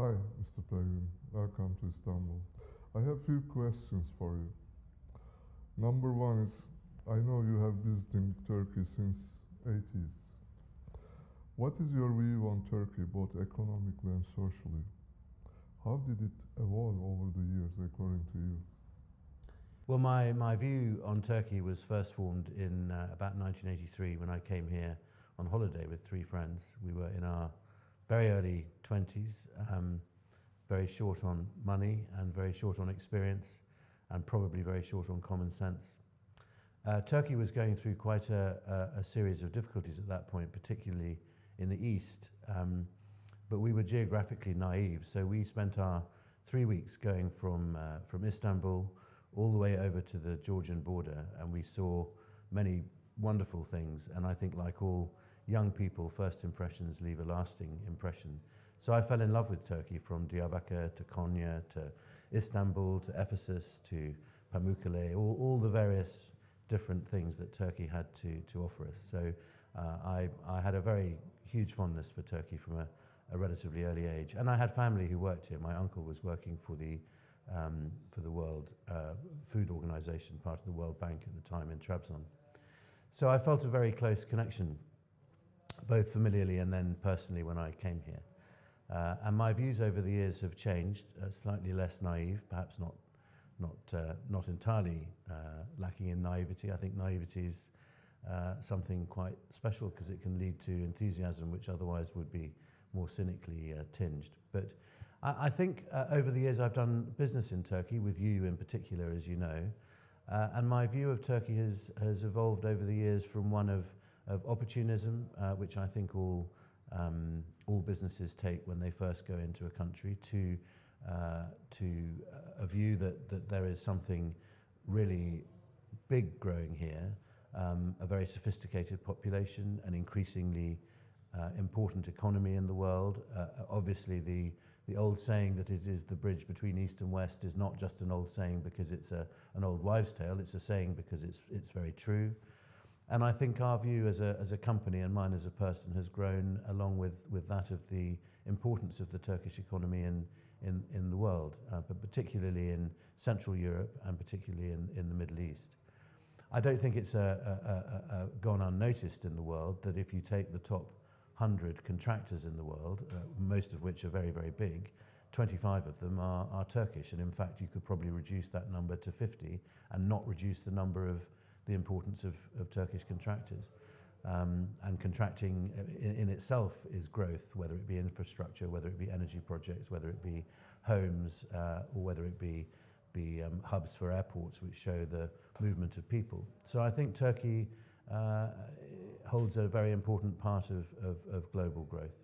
Hi, Mr. Peregrine. Welcome to Istanbul. I have few questions for you. Number one is, I know you have visited Turkey since 80s. What is your view on Turkey, both economically and socially? How did it evolve over the years, according to you? Well, my view on Turkey was first formed in about 1983 when I came here on holiday with three friends. We were in our very early 20s, very short on money and very short on experience and probably very short on common sense. Turkey was going through quite a series of difficulties at that point, particularly in the east, but we were geographically naive, so we spent our 3 weeks going from Istanbul all the way over to the Georgian border, and we saw many wonderful things, and I think, like all young people, first impressions leave a lasting impression. So I fell in love with Turkey, from Diyarbakir to Konya to Istanbul to Ephesus to Pamukkale, all the various different things that Turkey had to offer us. So I had a very huge fondness for Turkey from a relatively early age, and I had family who worked here. My uncle was working for the World Food Organization, part of the World Bank at the time, in Trabzon. So I felt a very close connection, both familiarly and then personally when I came here. And my views over the years have changed, slightly less naive, perhaps not entirely lacking in naivety. I think naivety is something quite special because it can lead to enthusiasm which otherwise would be more cynically tinged. But I think over the years I've done business in Turkey, with you in particular, as you know, and my view of Turkey has evolved over the years from one of opportunism, which I think all businesses take when they first go into a country, to a view that there is something really big growing here, a very sophisticated population, an increasingly important economy in the world. Obviously, the old saying that it is the bridge between East and West is not just an old saying because it's an old wives' tale. It's a saying because it's very true. And I think our view as a company, and mine as a person, has grown along with that of the importance of the Turkish economy in the world, but particularly in Central Europe and particularly in the Middle East. I don't think it's gone unnoticed in the world that if you take the top 100 contractors in the world, most of which are very, very big, 25 of them are Turkish. And in fact, you could probably reduce that number to 50 and not reduce the number of the importance of Turkish contractors. And contracting in itself is growth, whether it be infrastructure, whether it be energy projects, whether it be homes, or whether it be hubs for airports which show the movement of people. So I think Turkey holds a very important part of global growth.